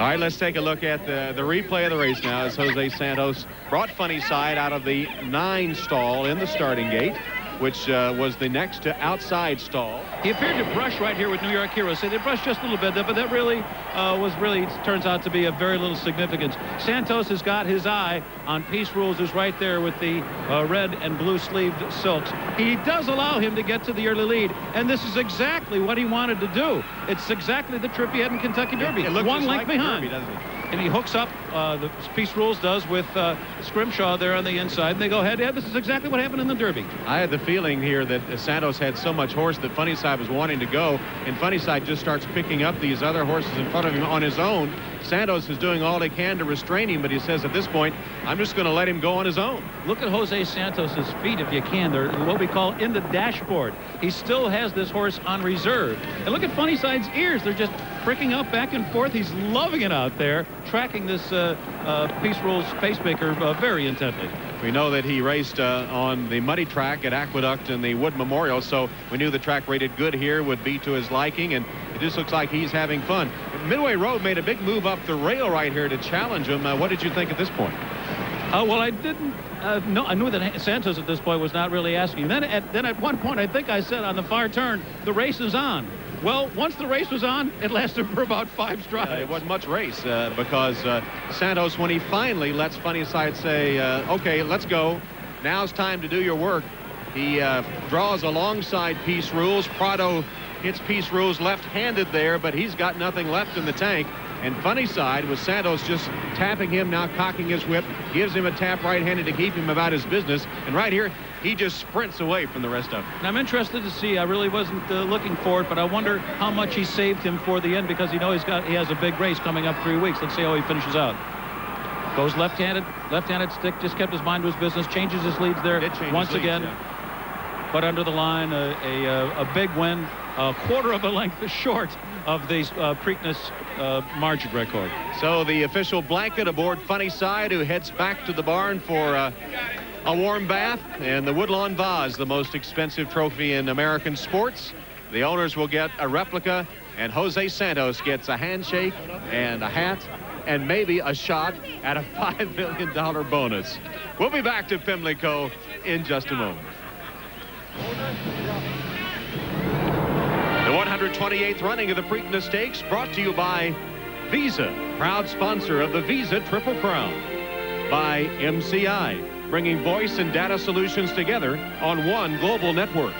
All right, let's take a look at the replay of the race now as Jose Santos brought Funny Side out of the 9 stall in the starting gate, which was the next to outside stall. He appeared to brush right here with New York Hero. So they brushed just a little bit, but that really turns out to be of very little significance. Santos has got his eye on Peace Rules, who's right there with the red and blue sleeved silks. He does allow him to get to the early lead, and this is exactly what he wanted to do. It's exactly the trip he had in Kentucky Derby. It looks one length like behind. Derby, doesn't it? And he hooks up, the Peace Rules does, with Scrimshaw there on the inside. And they go head-to-head. This is exactly what happened in the Derby. I had the feeling here that Santos had so much horse that Funny Side was wanting to go, and Funny Side just starts picking up these other horses in front of him on his own. Santos is doing all he can to restrain him, but he says at this point, I'm just going to let him go on his own. Look at Jose Santos's feet, if you can. They're what we call in the dashboard. He still has this horse on reserve. And look at Funny Side's ears. They're just pricking up back and forth. He's loving it out there, tracking this Peace Rules pacemaker very intently. We know that he raced on the muddy track at Aqueduct and the Wood Memorial, so we knew the track rated good here would be to his liking, and it just looks like he's having fun. Midway Road made a big move up the rail right here to challenge him. What did you think at this point? Well, I didn't know. I knew that Santos at this point was not really asking. Then at one point, I think I said on the far turn, the race is on. Well, once the race was on, it lasted for about 5 strides. It wasn't much race because Santos, when he finally lets Funny Side say, okay, let's go, now's time to do your work, he draws alongside Peace Rules. Prado hits Peace Rules left-handed there, but he's got nothing left in the tank. And Funny Side, with Santos just tapping him, now cocking his whip, gives him a tap right-handed to keep him about his business. And right here, he just sprints away from the rest of them. And I'm interested to see. I really wasn't looking for it, but I wonder how much he saved him for the end, because he has a big race coming up 3 weeks. Let's see how he finishes out. Goes left-handed stick, just kept his mind to his business, changes his leads there once again. Yeah. But under the line, a big win, a quarter of a length short of the Preakness margin record. So the official blanket aboard Funny Side, who heads back to the barn for a warm bath, and the Woodlawn Vase, the most expensive trophy in American sports. The owners will get a replica, and Jose Santos gets a handshake and a hat and maybe a shot at a $5 million bonus. We'll be back to Pimlico in just a moment. The 128th running of the Preakness Stakes, brought to you by Visa, proud sponsor of the Visa Triple Crown. By MCI, bringing voice and data solutions together on one global network.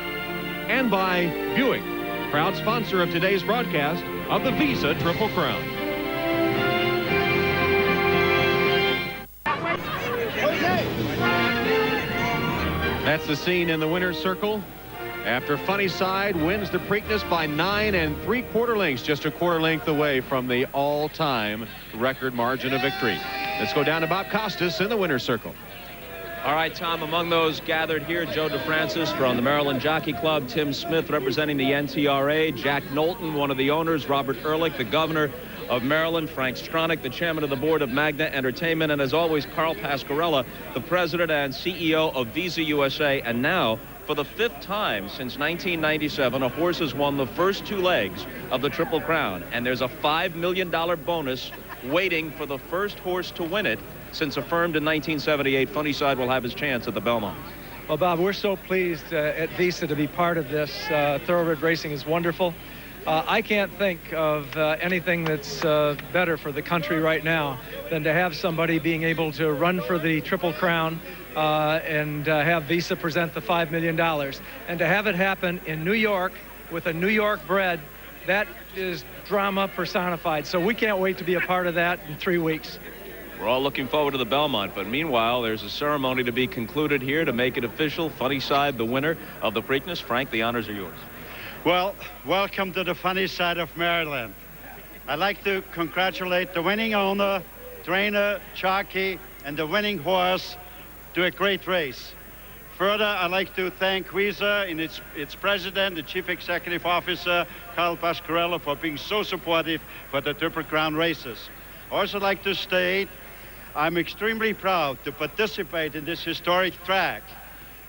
And by Buick, proud sponsor of today's broadcast of the Visa Triple Crown. That's the scene in the winner's circle after Funny Side wins the Preakness by 9 3/4 lengths, just a quarter length away from the all-time record margin of victory. Let's go down to Bob Costas in the winner's circle. All right, Tom, among those gathered here, Joe DeFrancis from the Maryland Jockey Club, Tim Smith representing the NTRA, Jack Knowlton, one of the owners, Robert Ehrlich, the governor of Maryland, Frank Stronach, the chairman of the board of Magna Entertainment, and as always, Carl Pascarella, the president and CEO of Visa USA. And now, for the 5th time since 1997, a horse has won the first 2 legs of the Triple Crown, and there's a $5 million bonus waiting for the first horse to win it. Since affirmed in 1978, Funny Side will have his chance at the Belmont. Well, Bob, we're so pleased at Visa to be part of this. Thoroughbred racing is wonderful. I can't think of anything that's better for the country right now than to have somebody being able to run for the Triple Crown and have Visa present the $5 million. And to have it happen in New York with a New York bred, that is drama personified. So we can't wait to be a part of that in 3 weeks. We're all looking forward to the Belmont, but meanwhile, there's a ceremony to be concluded here to make it official. Funny Side, the winner of the Preakness. Frank, the honors are yours. Well, welcome to the Funny Side of Maryland. I'd like to congratulate the winning owner, trainer, jockey, and the winning horse to a great race. Further, I'd like to thank Visa and its president, the chief executive officer, Carl Pascarella, for being so supportive for the Triple Crown races. I also like to state I'm extremely proud to participate in this historic track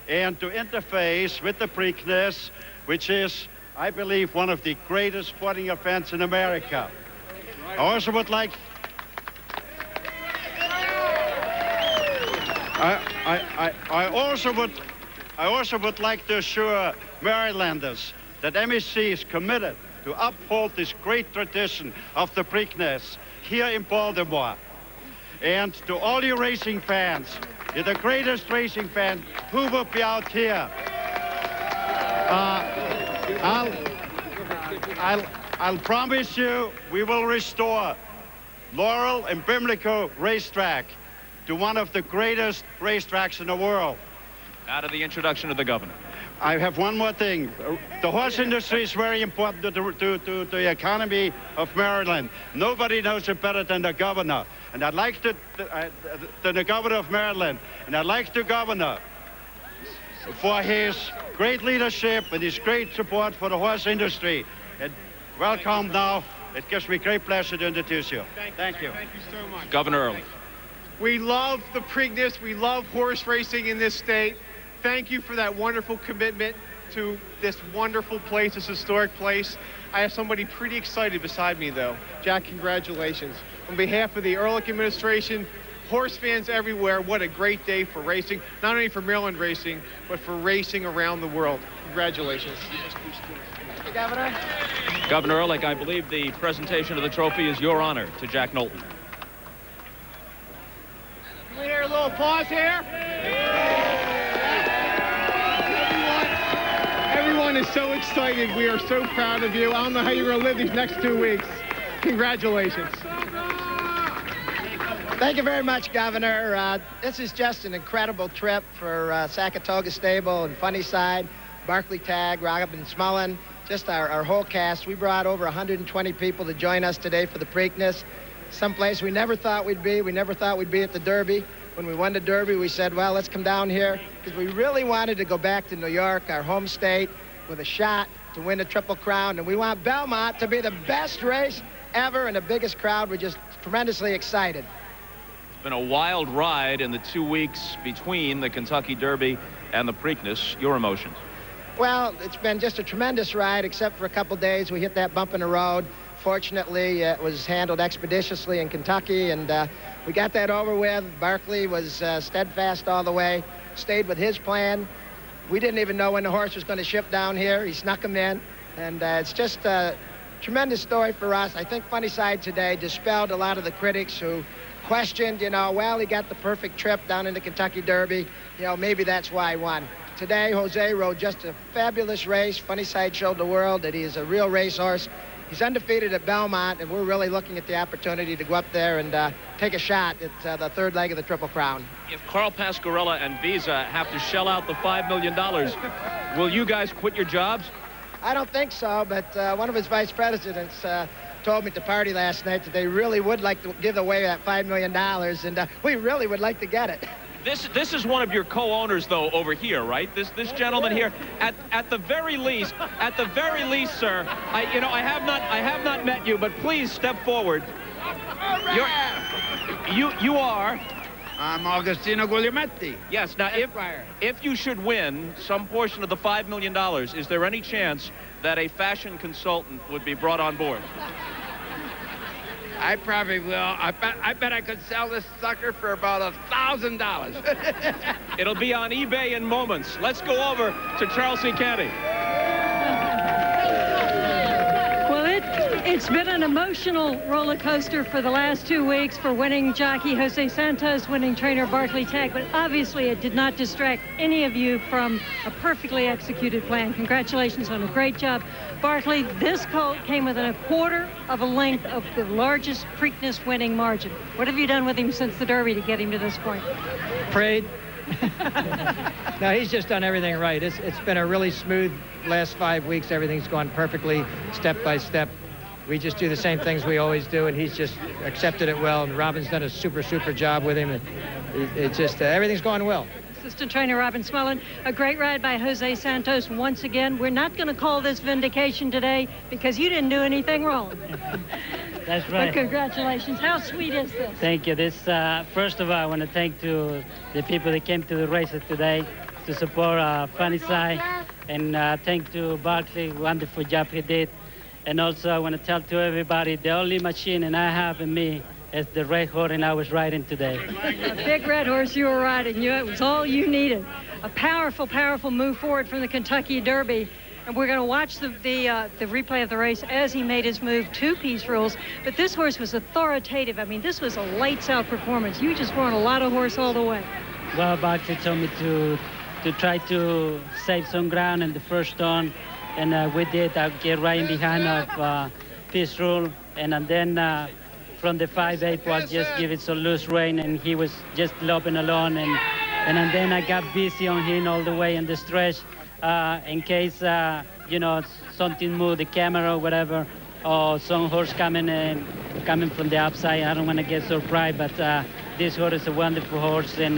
and to interface with the Preakness, which is, I believe, one of the greatest sporting events in America. I also would like I also would like to assure Marylanders that MEC is committed to uphold this great tradition of the Preakness here in Baltimore. And to all you racing fans, you're the greatest racing fan. Who will be out here? I'll promise you we will restore Laurel and Pimlico racetrack to one of the greatest racetracks in the world. Out of the introduction of the governor. I have one more thing. The horse industry is very important to the economy of Maryland. Nobody knows it better than the governor. And I'd like to, the governor of Maryland, and I'd like the governor for his great leadership and his great support for the horse industry. And welcome now. It gives me great pleasure to introduce you. Thank you. Thank you so much. Governor Early. We love the Preakness. We love horse racing in this state. Thank you for that wonderful commitment to this wonderful place, this historic place. I have somebody pretty excited beside me, though. Jack, congratulations. On behalf of the Ehrlich administration, horse fans everywhere, what a great day for racing, not only for Maryland racing, but for racing around the world. Congratulations. Governor. Governor Ehrlich, I believe the presentation of the trophy is your honor to Jack Knowlton. Can we hear a little applause here? Everyone is so excited. We are so proud of you. I don't know how you're going to live these next 2 weeks. Congratulations. Thank you very much, Governor. This is just an incredible trip for Sakatoga Stable and Funnyside, Barkley Tag, Robin Smullen, just our whole cast. We brought over 120 people to join us today for the Preakness. Someplace we never thought we'd be. We never thought we'd be at the Derby. When we won the Derby, we said, well, let's come down here because we really wanted to go back to New York, our home state, with a shot to win the Triple Crown. And we want Belmont to be the best race ever and the biggest crowd. We're just tremendously excited. It's been a wild ride in the 2 weeks between the Kentucky Derby and the Preakness. Your emotions? Well, it's been just a tremendous ride, except for a couple days. We hit that bump in the road. Fortunately, it was handled expeditiously in Kentucky, and we got that over with. Barkley was steadfast all the way, stayed with his plan. We didn't even know when the horse was going to ship down here. He snuck him in, and it's just a tremendous story for us. I think Funnyside today dispelled a lot of the critics who questioned, well, he got the perfect trip down in the Kentucky Derby. Maybe that's why he won. Today, Jose rode just a fabulous race. Funnyside showed the world that he is a real racehorse. He's undefeated at Belmont, and we're really looking at the opportunity to go up there and take a shot at the third leg of the Triple Crown. If Carl Pasquarella and Visa have to shell out the $5 million, will you guys quit your jobs? I don't think so, but one of his vice presidents told me at the party last night that they really would like to give away that $5 million, and we really would like to get it. This is one of your co-owners, though, over here, right? This gentleman here. At the very least, sir. I have not met you, but please step forward. You are. I'm Augustino Guglielmetti. Yes. Now, if you should win some portion of the $5 million, is there any chance that a fashion consultant would be brought on board? I probably will. I bet I could sell this sucker for about $1,000. It'll be on eBay in moments. Let's go over to Charles C. Canty. Well, it's been an emotional roller coaster for the last 2 weeks for winning jockey Jose Santos, winning trainer Barkley Tag, but obviously it did not distract any of you from a perfectly executed plan. Congratulations on a great job. Barkley, this colt came within a quarter of a length of the largest Preakness winning margin. What have you done with him since the Derby to get him to this point? Prayed. No, he's just done everything right. It's been a really smooth last 5 weeks. Everything's gone perfectly, step by step. We just do the same things we always do, and he's just accepted it well. And Robin's done a super job with him. It's just everything's going well. Assistant trainer Robin Smullen, a great ride by Jose Santos once again. We're not going to call this vindication today because you didn't do anything wrong. That's right. But congratulations. How sweet is this? Thank you. This first of all, I want to thank to the people that came to the races today to support Funnyside, and thank to Barkley, wonderful job he did. And also I want to tell to everybody the only machine and I have in me as the red horse and I was riding today. A big red horse you were riding. It was all you needed. A powerful, powerful move forward from the Kentucky Derby. And we're going to watch the replay of the race as he made his move to Peace Rules. But this horse was authoritative. I mean, this was a lights-out performance. You just run a lot of horse all the way. Well, Boxer told me to try to save some ground in the first turn, and we did. I get right in behind of Peace Rule, and then from the 5/8 was just give it some loose rein, and he was just loping along, and then I got busy on him all the way in the stretch. In case, you know, something moved, the camera or whatever, or some horse coming from the outside. I don't want to get surprised, but this horse is a wonderful horse, and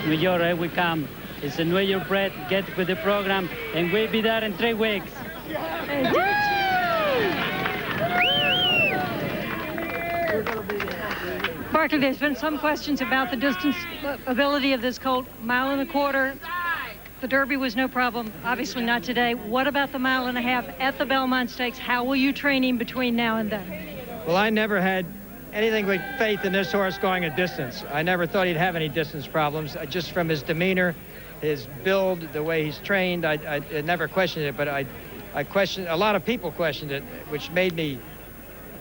New York, here we come. It's a New York bred, get with the program, and we'll be there in 3 weeks. Barkley, there's been some questions about the distance ability of this colt. 1.25 miles. The Derby was no problem, obviously not today. What about the 1.5 miles at the Belmont Stakes? How will you train him between now and then? Well, I never had anything but faith in this horse going a distance. I never thought he'd have any distance problems. Just from his demeanor, his build, the way he's trained, I never questioned it, but I questioned, a lot of people questioned it, which made me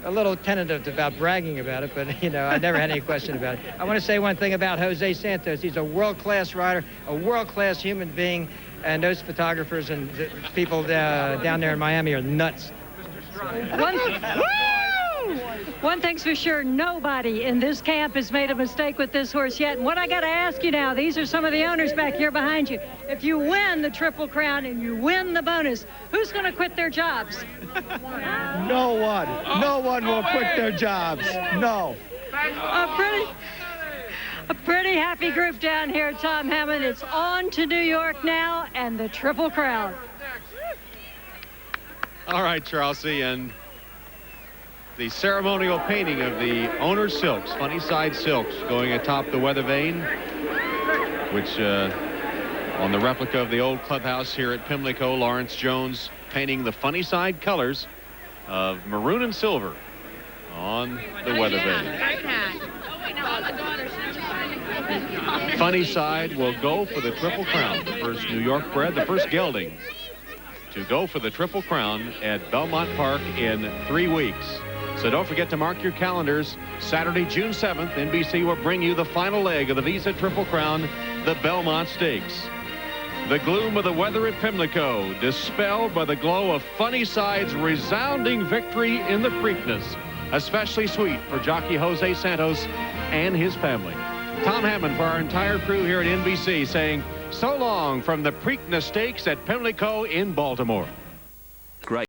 a little tentative about bragging about it, but, you know, I never had any question about it. I want to say one thing about Jose Santos. He's a world-class rider, a world-class human being, and those photographers and the people down there in Miami are nuts. One thing's for sure, nobody in this camp has made a mistake with this horse yet. And what I got to ask you now, these are some of the owners back here behind you. If you win the Triple Crown and you win the bonus, who's going to quit their jobs? No one. No one will quit their jobs. No. A pretty happy group down here, Tom Hammond. It's on to New York now and the Triple Crown. All right, Charles C. And the ceremonial painting of the owner's silks, funny side silks, going atop the weather vane, which on the replica of the old clubhouse here at Pimlico, Lawrence Jones painting the funny side colors of maroon and silver on the weather vane. Funny side will go for the Triple Crown, the first New York bred, the first gelding to go for the Triple Crown at Belmont Park in 3 weeks. So don't forget to mark your calendars. Saturday, June 7th, NBC will bring you the final leg of the Visa Triple Crown, the Belmont Stakes. The gloom of the weather at Pimlico dispelled by the glow of Funny Side's resounding victory in the Preakness. Especially sweet for jockey Jose Santos and his family. Tom Hammond for our entire crew here at NBC saying so long from the Preakness Stakes at Pimlico in Baltimore. Great.